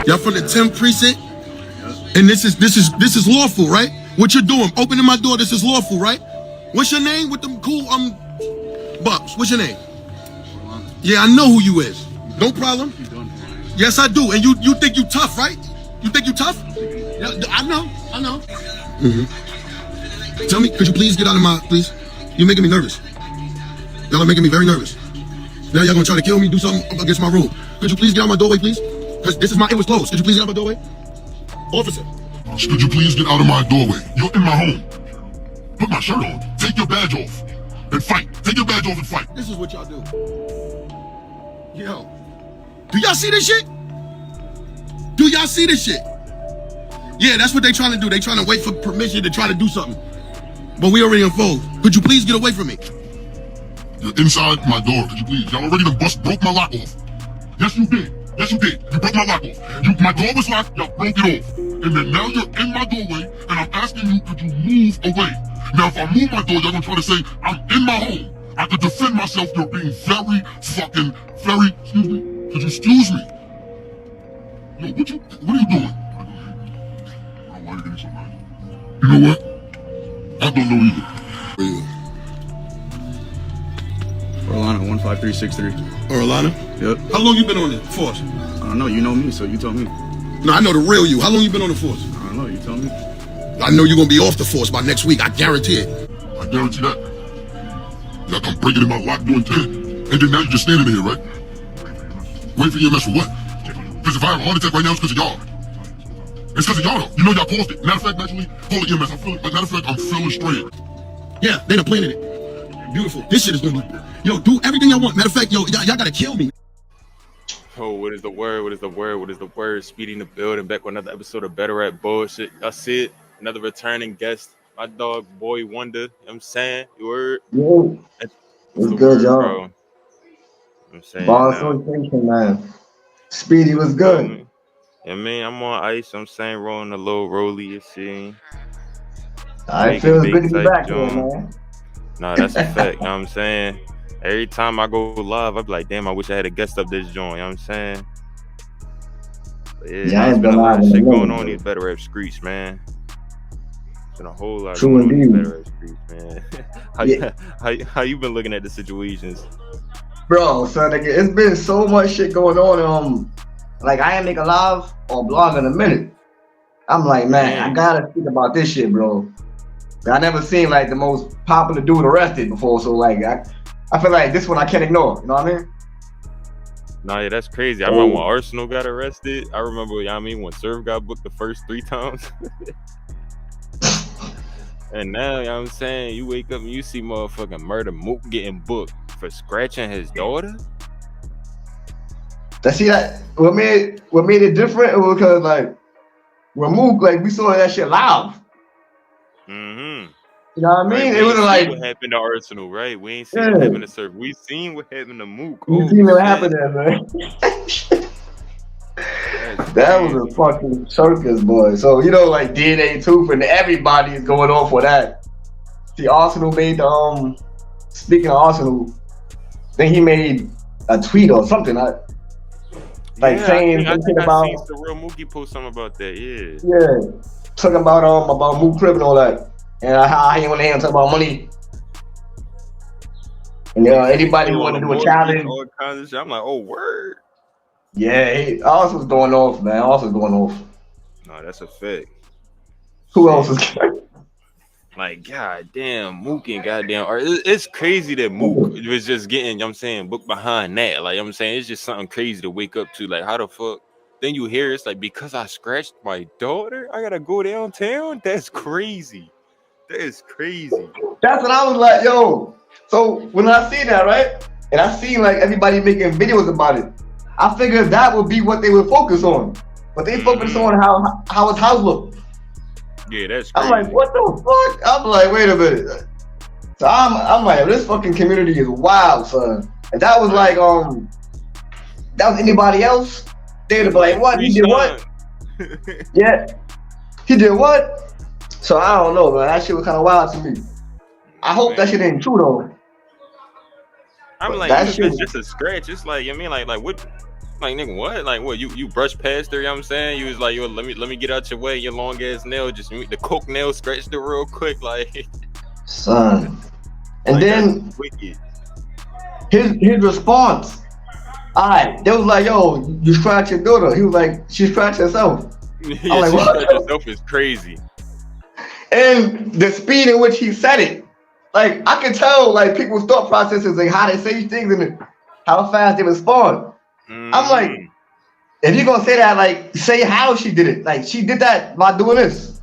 Y'all from the 10th precinct? And this is lawful, right? What you're doing, opening my door, this is lawful, right? What's your name with them cool bucks? What's your name? Yeah, I know who you is. No problem. Yes, I do. And you think you tough, right? You think you tough? Yeah, I know. Tell me, could you please get out of my, please? You're making me nervous. Y'all are making me very nervous. Now y'all gonna try to kill me, do something against my rule. Could you please get out of my doorway, please? Because it was closed. Could you please get out of my doorway? Officer. Could you please get out of my doorway? You're in my home. Put my shirt on. Take your badge off. And fight. Take your badge off and fight. This is what y'all do. Yo. Do y'all see this shit? Do y'all see this shit? Yeah, that's what they trying to do. They trying to wait for permission to try to do something. But we already unfold. Could you please get away from me? You're inside my door. Could you please? Y'all already broke my lock off. Yes, you did. Yes, you did. You broke my lock off. My door was locked. Y'all broke it off. And then now you're in my doorway, and I'm asking you, could you move away? Now, if I move my door, y'all gonna try to say, I'm in my home. I could defend myself. You're being very, excuse me? Could you excuse me? Yo, what are you doing? Why are you getting so mad? You know what? I don't know either. Orlana, 15363. Orlana? Yep. How long you been on the force? I don't know, you know me, so you tell me. No, I know the real you. How long you been on the force? I don't know, you tell me. I know you're gonna be off the force by next week. I guarantee it. I guarantee that. Y'all come breaking in my lock doing 10. And then now you're just standing here, right? Wait for EMS for what? Because if I have a heart attack right now, it's because of y'all. It's because of y'all though. You know y'all caused it. Matter of fact, naturally, call it EMS. Matter of fact, I'm feeling straight. Yeah, they done planted it. Beautiful. This shit is gonna be, yo, do everything y'all want. Matter of fact, yo, y'all gotta kill me. Oh, what is the word? What is the word? What is the word? Speeding the building, back with another episode of Battlerap bullshit. That's it. Another returning guest. My dog, Boy Wonder. You know what I'm saying? You heard? Yo, what's good, y'all? I'm saying, Ball association, man. Speedy was good. Yeah, man, I'm on ice. I'm saying, rolling a little rolly, you see. I feel good to be back here, man. Nah, that's a fact. You know what I'm saying? Every time I go live, I be like, damn, I wish I had a guest up this joint. You know what I'm saying? But yeah, I there's ain't been been a lot of live in shit a going minute, on these Battlerap streets, man. There's been a whole lot True going on these indeed. Battlerap streets, man. How you been looking at the situations? Bro, son, like, it's been so much shit going on. Like, I ain't make a live or blog in a minute. I'm like, man, I gotta speak about this shit, bro. I never seen like the most popular dude arrested before, so like I feel like this one I can't ignore. You know what I mean? Nah, yeah, that's crazy. I remember when Arsenal got arrested. I remember, you know what I mean, when Serve got booked the first 3 times. And now, you know what I'm saying, you wake up and you see motherfucking MURDA MOOK getting booked for scratching his daughter. See that? What made it different was because like with MOOK, like we saw that shit live. Mm-hmm. You know what I mean? Right, it was like what happened to Arsenal, right? We ain't seen what happened to Serve. We seen what happened to MOOK. You seen what happened there, man. That was a fucking circus, boy. So you know, like DNA Tooth and everybody is going on for that. See, Arsenal made speaking of Arsenal, then he made a tweet or something. Saying something about. I seen the real Mookie post something about that. Yeah. Yeah, talking about MOOK crib and all that, and how he went in talking about money. And anybody who want to do a challenge, all kinds of shit. I'm like, oh word. Yeah, Arsenal was going off, man. Arsenal was going off. No, that's a fact. Who else is? Like, goddamn, Mook and goddamn art. It's crazy that Mook was just getting, you know what I'm saying, booked behind that. Like, you know what I'm saying, it's just something crazy to wake up to. Like, how the fuck? Then you hear it's like, because I scratched my daughter, I gotta go downtown? That's crazy. That is crazy. That's what I was like, yo. So when I see that, right? And I see like everybody making videos about it, I figured that would be what they would focus on. But they focus on how his house looked. Yeah, that's crazy. I'm like, what the fuck? I'm like, wait a minute. So I'm like, this fucking community is wild, son. And that was like, that was anybody else, they'd be like, what? He did what? Yeah. He did what? So I don't know, man. That shit was kind of wild to me. I hope that shit ain't true though. I'm like, even if it's just a scratch, it's like, you know what I mean, like what? Like, nigga, what? Like, what? You brushed past her, you know what I'm saying? You was like, yo, let me get out your way, your long ass nail. Just the coke nail scratched it real quick, like. Son. And like, then wicked. his response. Alright, they was like, yo, you scratched your daughter. He was like, she scratched herself. Yeah, I'm like, she what? scratched herself is crazy. And the speed in which he said it, like I can tell, like people's thought processes, like how they say things and how fast they respond. I'm like, if you're gonna say that, like say how she did it. Like she did that by doing this.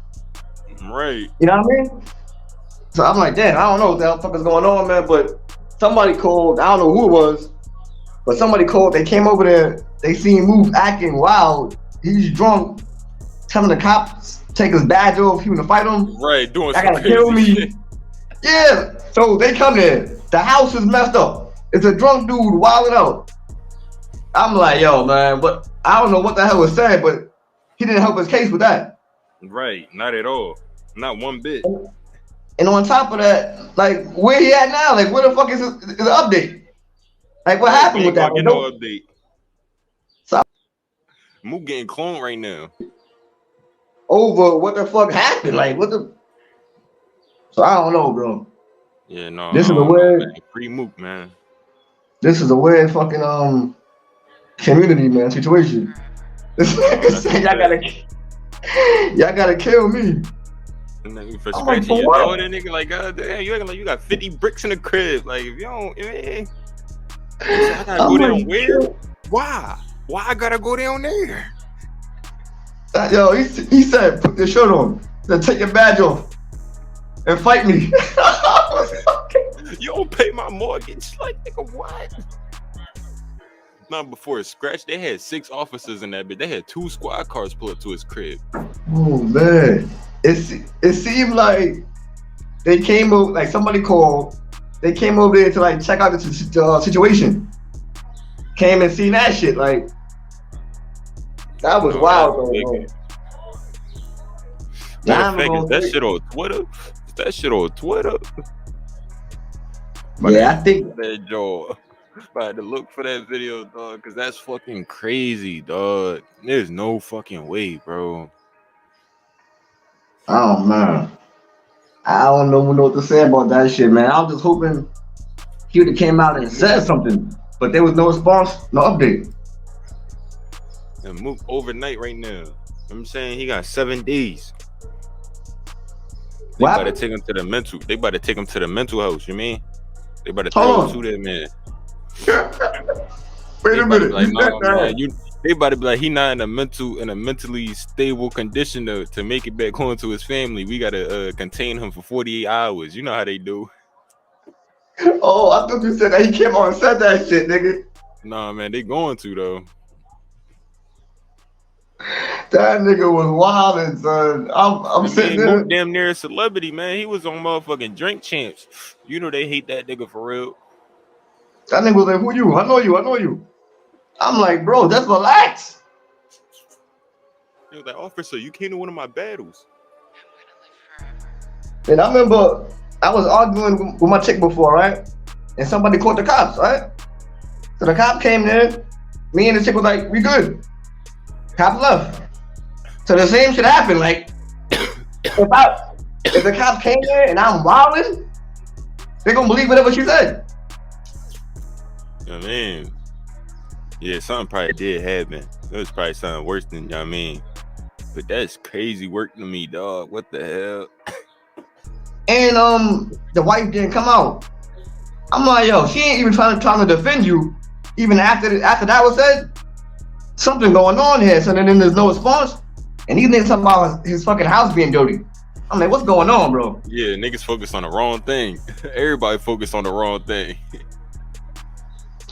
Right. You know what I mean? So I'm like, damn, I don't know what the fuck is going on, man. But somebody called, I don't know who it was, but somebody called, they came over there, they seen Mook acting wild. He's drunk, telling the cops take his badge off, he wanna fight him. Right, doing I some gotta kill crazy me. shit. Yeah, so they come there. The house is messed up. It's a drunk dude wilding out. I'm like, yo, man, but I don't know what the hell was said, but he didn't help his case with that. Right, not at all. Not one bit. And on top of that, like, where he at now? Like, where the fuck is the update? Like, what happened with that? Get no update. So, Mook getting cloned right now. over what the fuck happened? Like, what the? So I don't know, bro. Yeah, no. This is a weird. Man. Free Mook, man. This is a weird fucking community, man, situation. Y'all gotta kill me. And then for I'm like, scratching your for what? daughter, nigga, like, God damn, you acting like you got 50 bricks in the crib. Like, if you don't, I gotta go down where? Why? Why I gotta go down there? Yo, he said, put your shirt on. He said, take your badge off and fight me. You don't pay my mortgage? Like, nigga, what? Not before it scratched. They had 6 officers in that bitch. They had 2 squad cars pull up to his crib. Oh man, it seemed like they came over, like somebody called. They came over there to like check out the situation. Came and seen that shit. Like that was wild, though. Matter of fact, is that shit on Twitter? Is that shit on Twitter? Yeah, I think that Joe. I had to look for that video, dog, because that's fucking crazy, dog. There's no fucking way, bro. Oh man, I don't know what to say about that shit, man. I was just hoping he would have came out and said something, but there was no response, no update. And Mook overnight right now. I'm saying he got 7 days. They about to take him to the mental. They about to take him to the mental house. You mean? They about to throw him to that man. Wait a minute. Like, nah, man, they about to be like, he not in a mentally stable condition to make it back home to his family. We gotta contain him for 48 hours. You know how they do. Oh, I thought you said that he came on and said that shit, nigga. Nah, man, they going to though. That nigga was wildin', son. I'm sitting there. Damn near a celebrity, man. He was on motherfucking Drink Champs. You know they hate that nigga for real. That nigga was like, who you? I know you. I'm like, bro, just relax. He was like, officer, you came to one of my battles. And I remember I was arguing with my chick before, right? And somebody called the cops, right? So the cop came there. Me and the chick was like, we good. Cop left. So the same shit happened. Like, if the cops came there and I'm wilding, they gonna believe whatever she said. You know what I mean? Yeah, something probably did happen. It was probably something worse than, you know what I mean? But that's crazy work to me, dog. What the hell? And the wife didn't come out. I'm like, yo, she ain't even trying to defend you. Even after that was said, something going on here. So then there's no response. And these niggas talking about his fucking house being dirty. I'm like, what's going on, bro? Yeah, niggas focus on the wrong thing. Everybody focused on the wrong thing.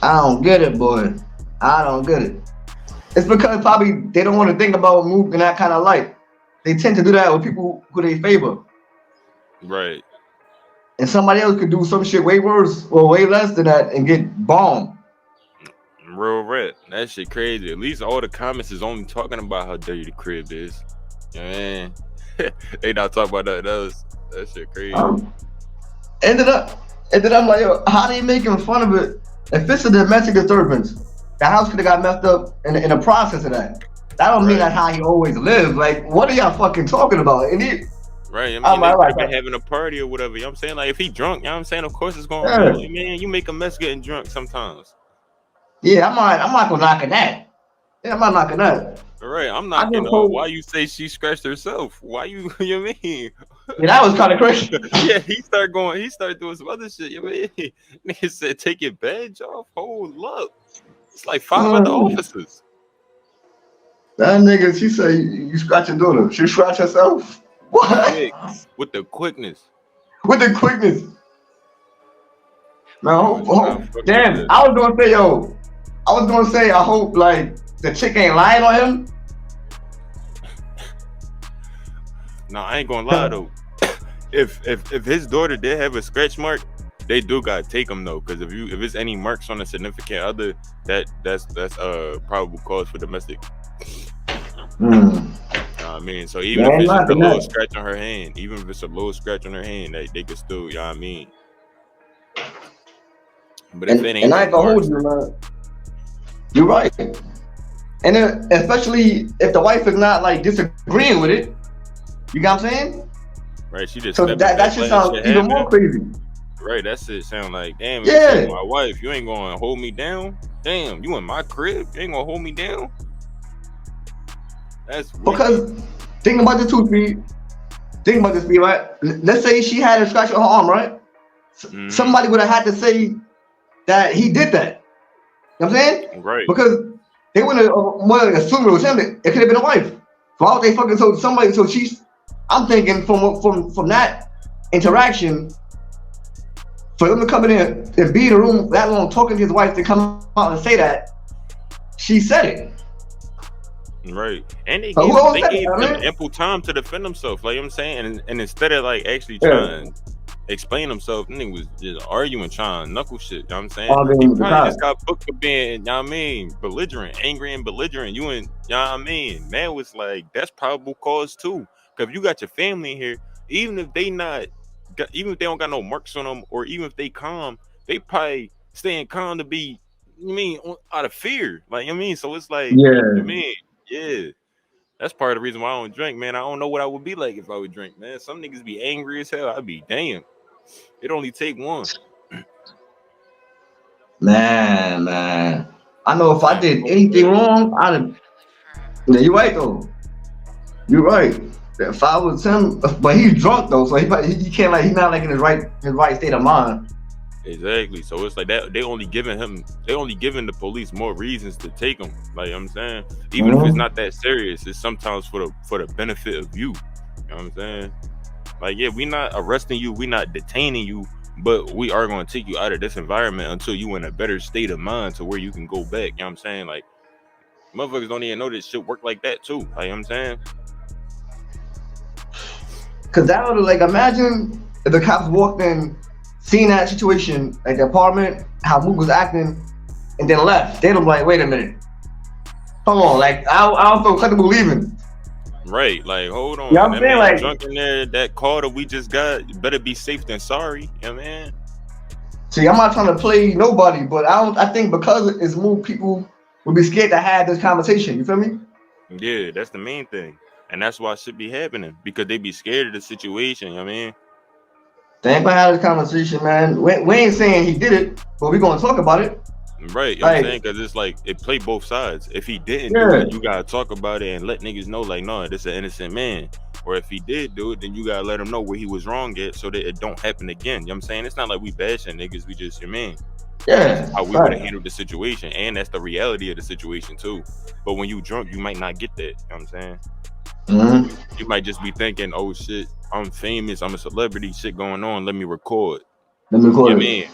I don't get it, boy. I don't get it. It's because probably they don't want to think about Mook in that kind of light. They tend to do that with people who they favor. Right. And somebody else could do some shit way worse or way less than that and get bombed. Real rap. That shit crazy. At least all the comments is only talking about how dirty the crib is. You know what I mean? They not talking about nothing else. That shit crazy. And then I'm like, yo, how they making fun of it? If it's a domestic disturbance the house could have got messed up in the process of that. That don't mean that's how he always lived. Like, what are y'all fucking talking about? And he, right, I mean, they could have been having a party or whatever. You know what I'm saying? Like, if he drunk, you know what I'm saying? Of course it's going to be. Man, you make a mess getting drunk sometimes. Yeah, I'm not gonna knock that. Yeah, I'm not knocking that. All right, I'm knocking why you say she scratched herself? Why you mean? Yeah, that was kind of crazy. Yeah, he started doing some other shit. You mean? Nigga said, take your badge off. Hold up. It's like 5 other officers. That nigga, she said, you scratch your daughter. She scratched herself? What? With the quickness. With the quickness. No, damn. I was gonna say, I hope like the chick ain't lying on him. No, I ain't gonna lie though. If his daughter did have a scratch mark, they do gotta take him though, because if it's any marks on a significant other, that's probable cause for domestic. I mean, so even if it's just a little scratch on her hand, they could still, you know what I mean. But if it ain't, and I ain't gonna hold you, man. You're right. And then, especially if the wife is not like disagreeing with it, you got what I'm saying? Right, she just so that should sound even more crazy. Right, that shit sound like, damn, yeah. My wife, you ain't gonna hold me down. Damn, you in my crib, you ain't gonna hold me down. That's because think about this too, Speed. Think about this, Speed, right? Let's say she had a scratch on her arm, right? Somebody would have had to say that he did that. You know what I'm saying? Right. Because they wouldn't have assumed it was him. It could have been a wife. Why would they fucking told somebody? So I'm thinking from that interaction, for them to come in and be in the room that long talking to his wife to come out and say that, she said it. Right. And they gave him ample time to defend himself, like you know what I'm saying? And instead of like actually trying to explain himself, nigga was just arguing, trying to knuckle shit, you know what I'm saying? He probably just got booked for being, you know what I mean, belligerent, angry and belligerent. You know what I mean? Man was like, that's probable cause too. Because if you got your family in here, even if they don't got no marks on them, or even if they calm, they probably staying calm to be, you mean, out of fear. Like, you know what I mean? So it's like, you mean, yeah. That's part of the reason why I don't drink, man. I don't know what I would be like if I would drink, man. Some niggas be angry as hell. I'd be damn. It only take one. Man. I know if I did anything wrong, I'd have. Yeah, you're right though. You're right. If I was him, but he's drunk though, so he can't like he's not like in his right state of mind. Exactly. So it's like that they only giving the police more reasons to take him. Like you know what I'm saying, even if it's not that serious, it's sometimes for the benefit of you. You know what I'm saying? Like, yeah, we not arresting you, we not detaining you, but we are going to take you out of this environment until you in a better state of mind to where you can go back. You know what I'm saying? Like, motherfuckers don't even know this shit work like that too. Like, you know what I'm saying? Cause that would like imagine if the cops walked in, seen that situation at the apartment, how Mook was acting, and then left. They'd be like, wait a minute. Come on, like I don't feel comfortable leaving. Right, like hold on. You know what I'm saying? Like drunk in there, that call that we just got better be safe than sorry. You know what I mean? See, I'm not trying to play nobody, but I think because it's Mook, people would be scared to have this conversation. You feel me? Yeah, that's the main thing. And that's why shit be happening, because they be scared of the situation, you know what I mean? They ain't gonna have this conversation, man. We ain't saying he did it, but we gonna talk about it. Right, you know what I'm saying? Because it's like, it play both sides. If he didn't do it, you gotta talk about it and let niggas know, like, no, this is an innocent man. Or if he did do it, then you gotta let him know where he was wrong at so that it don't happen again. You know what I'm saying? It's not like we bashing niggas, we just, you know what I mean? Yeah. How we would have handled the situation, and that's the reality of the situation too. But when you drunk, you might not get that, you know what I'm saying? You might just be thinking, oh shit, I'm famous, I'm a celebrity, shit going on, let me record. You know what I mean?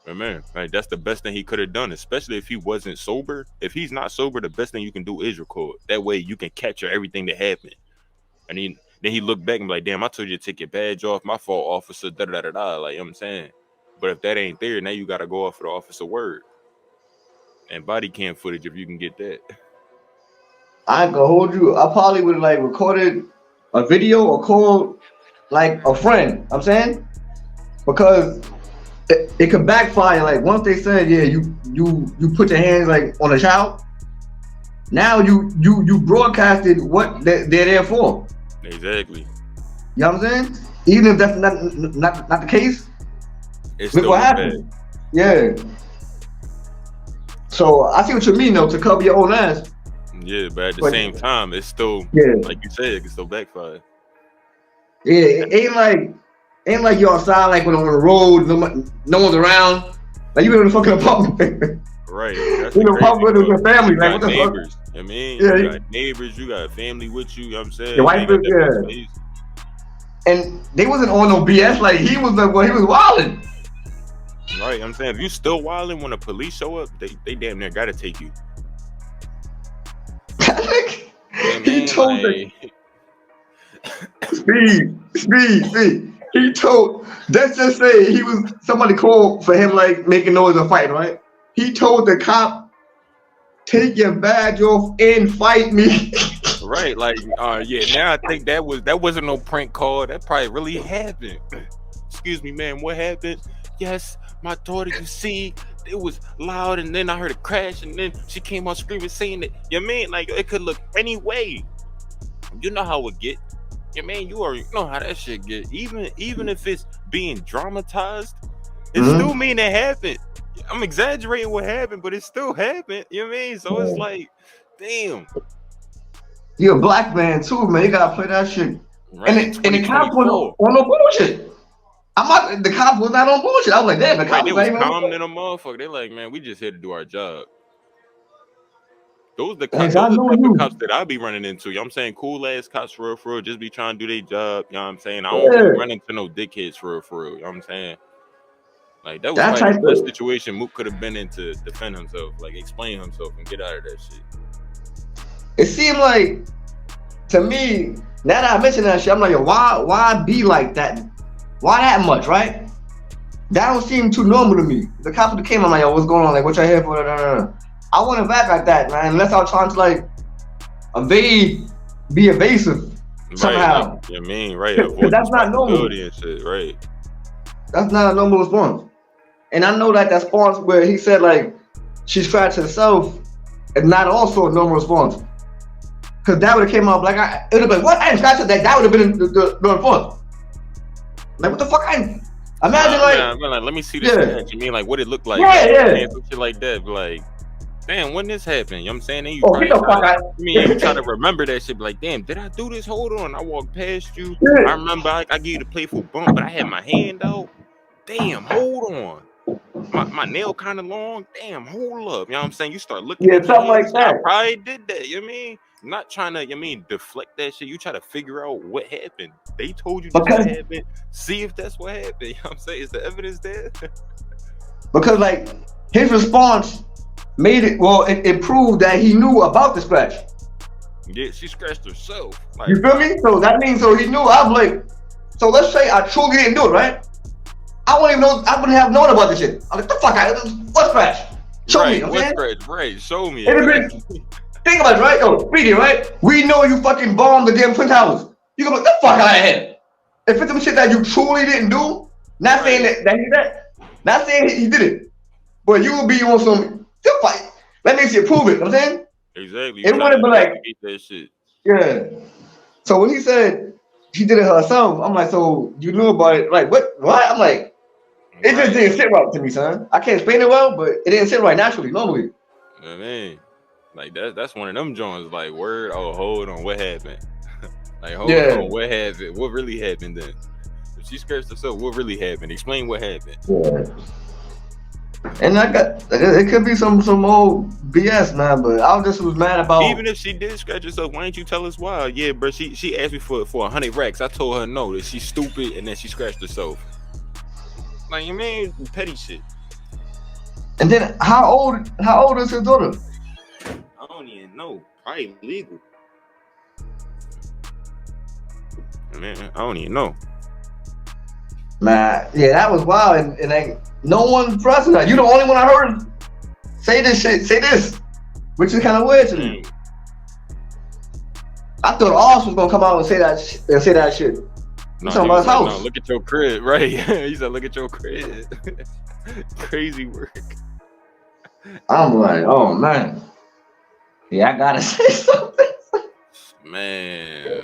Man, like, that's the best thing he could have done, especially if he wasn't sober. If he's not sober, the best thing you can do is record. That way you can capture everything that happened. And then he looked back and be like, damn, I told you to take your badge off, my fault, officer, da-da-da-da-da, like, you know what I'm saying? But if that ain't there, now you gotta go off for the officer word. And body cam footage if you can get that. I ain't gonna hold you. I probably would have like recorded a video or called like a friend. I'm saying, because it could backfire. Like once they said, yeah, you you put your hands like on a child. Now you broadcasted what they're there for. Exactly. You know what I'm saying? Even if that's not the case, It's look still what happened. Yeah. So I see what you mean though, to cover your own ass. Yeah, but at the same time, it's still like you said, it can still backfire. Yeah, it ain't like you're outside like when on the road, no one's around. Like you in the fucking apartment. Right. That's You know, apartment with your family. You Like got what the fuck? neighbors. I mean, Yeah, you got neighbors, you got family with you, you know what I'm saying? Your wife is, yeah. And they wasn't on no BS. Like he was wilding. Right, I'm saying if you still wilding when the police show up, they damn near gotta take you. He told Speed. He told. Let's just say somebody called for him like making noise or fighting, right? He told the cop, "Take your badge off and fight me." Right, like yeah. Now I think that wasn't no prank call. That probably really happened. Excuse me, man. What happened? Yes, my daughter. You see, it was loud, and then I heard a crash, and then she came out screaming, saying that. You mean like it could look any way. You know how it get. You mean you already know how that shit get. Even if it's being dramatized, it still mean it happened. I'm exaggerating what happened, but it still happened. You know what I mean? So it's like, damn. You're a black man too, man. You gotta play that shit. Right. And the cop was on no bullshit. The cop was not on bullshit. I was like, damn, the cop was calm than a motherfucker. They like, man, we just here to do our job. Those the type of cops that I be running into. You know what I'm saying? Cool ass cops for real, just be trying to do their job. You know what I'm saying? I don't really run into no dickheads for real. You know what I'm saying? Like that was like the best situation Mook could have been in to defend himself, like explain himself and get out of that shit. It seemed like, to me, now that I mentioned that shit, I'm like, yo, why be like that? Why that much, right? That don't seem too normal to me. The cops that came, I'm like, yo, what's going on? Like, what y'all here for? I wouldn't vibe like that, man, unless I was trying to like be evasive somehow. Like, you mean, right? Because that's not normal. And shit, right? That's not a normal response. And I know that response where he said like she scratched herself is not also a normal response. Because that would have came out like it would have been what? I didn't scratch her. That would have been the response. Like what the fuck? Imagine like let me see this. Yeah. You mean like what it looked like? Yeah. Some shit like that. Like, damn, when this happened? You know what I'm saying? Then you you try to remember that shit. Be like, damn, did I do this? Hold on, I walked past you. Yeah. I remember I gave you the playful bump, but I had my hand out. Damn, hold on. My nail kind of long. Damn, hold up. You know what I'm saying? You start looking at something like that. I probably did that. You know what I mean? I'm not trying to, deflect that shit. You try to figure out what happened. They told you what happened. See if that's what happened. You know what I'm saying? Is the evidence there? Because, like, his response made it, it proved that he knew about the scratch. Yeah, she scratched herself. Like, you feel me? So that means, he knew. I was like, so let's say I truly didn't do it, right? I wouldn't have known about this shit. I'm like, the fuck, what scratch? Show me, okay? Right, show me. Think about it, right? Yo, Speedy, right? We know you fucking bombed the damn Twin Towers. You go, the fuck out of here. If it's some shit that you truly didn't do, not saying that he did that, not saying he did it, but you will be on some, fight. Let me see, prove it, you know what I'm saying? Exactly. It would have been like, that shit. Yeah. So when he said she did it herself, I'm like, so you knew about it? Like, what? I'm like, it just didn't sit right to me, son. I can't explain it well, but it didn't sit right naturally, normally. I mean, like that's one of them joints. Like, word. Oh, hold on, what happened? Like, hold on, what happened? What really happened then? If she scratched herself, what really happened? Explain what happened. Yeah. And it could be some old BS, man. But I was mad about. Even if she did scratch herself, why didn't you tell us why? Yeah, bro. She asked me for 100 racks. I told her no, that she's stupid, and then she scratched herself. Like, you mean petty shit. And then how old is his daughter? I don't even know. Probably legal. Man, I don't even know. Man, yeah, that was wild, and like no one pressing her. You the only one I heard say this shit, which is kind of weird to me. I thought Oz was gonna come out and say that shit. No, talking about his house. No, look at your crib, right? He said, "Look at your crib." Crazy work. I'm like, oh man. Yeah, I gotta say something. Man,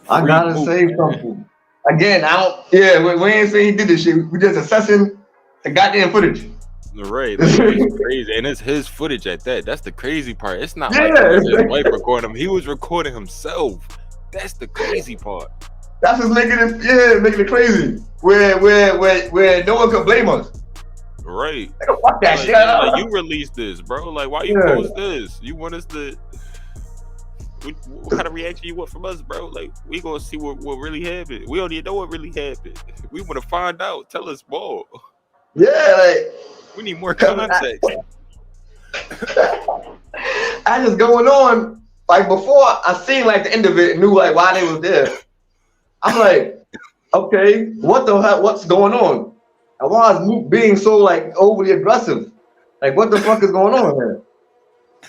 I free gotta Mook, say man. something. Again, I don't. Yeah, we ain't saying he did this shit. We just assessing the goddamn footage. Right, like it's crazy, and it's his footage at that. That's the crazy part. It's not like it Yeah, was his wife recording him. He was recording himself. That's the crazy part. that's what's making it. Making it crazy. Where no one could blame us. Right. Like, fuck that Like, shit. like you released this, bro. Like, why you Yeah. post this? You want us to? What kind of reaction you want from us, bro? Like, we gonna see what really happened. We don't even know what really happened. We want to find out. Tell us more. Yeah, like. We need more context. I just going on like before I seen like the end of it and knew like why they was there. I'm like, okay, what the hell? What's going on? And why is Mook being so like overly aggressive? Like, what the fuck is going on here?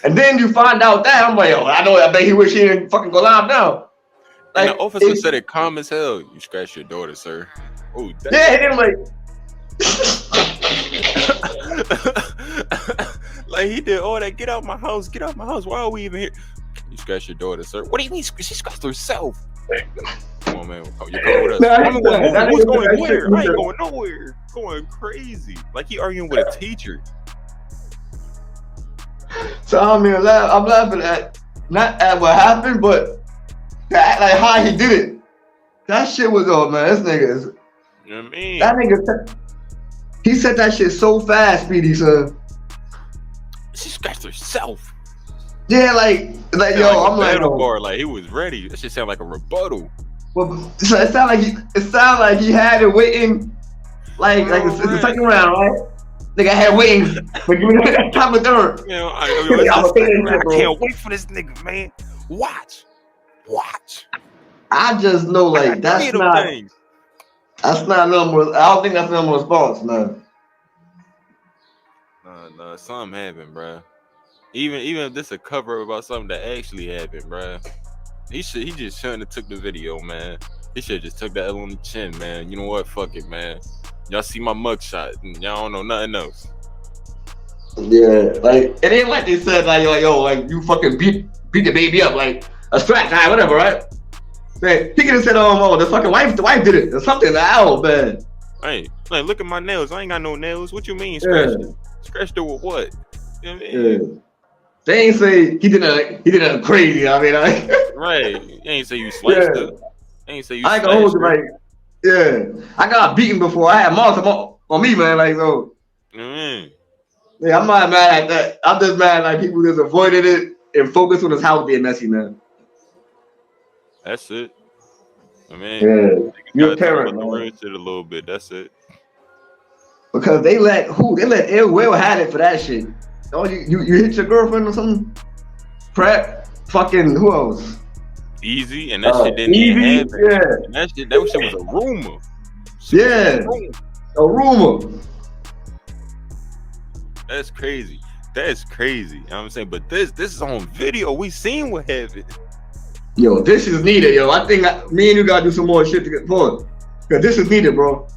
And then you find out that I'm like, oh, I know. I bet he wish he didn't fucking go live now. Like, Like, the officer said it calm as hell. You scratched your daughter, sir. Oh, yeah, and then like. Like he did all that. Get out my house. Get out my house. Why are we even here? You scratched your daughter, sir. What do you mean? She scratched herself. Come on, man. Oh, you're going with us. I'm going, who's going where? I ain't going nowhere. Going crazy. Like he arguing with a teacher. So I mean, I'm laughing at not at what happened, but like how he did it. That shit was man. This nigga is. You know what I mean? That nigga. He said that shit so fast, Speedy, son. She scratched herself. Yeah, like yo, I'm like, bar, like he was ready. That shit sound like a rebuttal. Well, it sound like he had it waiting, like it's the second round, right? Nigga had waiting, but give me that time of third. You know, I can't wait for this nigga, man. Watch. I just know, like that's not normal. I don't think that's normal response, man. No, something happened, bro. Even if this a cover about something that actually happened, bro. He just shouldn't have took the video, man. He should have just took that L on the chin, man. You know what? Fuck it, man. Y'all see my mugshot. Y'all don't know nothing else. Yeah, like it ain't like they said like yo, like you fucking beat the baby up like a scratch, right? Whatever, right? Man, he could have said, oh, the fucking wife did it or something. Oh man. Hey, like look at my nails. I ain't got no nails. What you mean scratched it? Scratched it with what? You know what I mean? Yeah. They ain't say he did a crazy. I mean, right. You ain't say you sliced it. Ain't say you. I ain't gonna hold you like, yeah. I got beaten before. I had marks on me, man. Like so. Yeah, I'm not mad at that. I'm just mad like people just avoided it and focused on his house being messy, man. That's it. I mean, yeah, you're a parent, man. Man. The shit a little bit. That's it. Because they let Ill Will had it for that shit. Oh, you hit your girlfriend or something? Prep, fucking who else? Easy, and that shit didn't even happen. Yeah. And that shit was a rumor. A rumor. That's crazy. That's crazy. You know what I'm saying? But this is on video. We seen what happened. Yo, this is needed, yo. I think me and you gotta do some more shit to get forward. Cause this is needed, bro.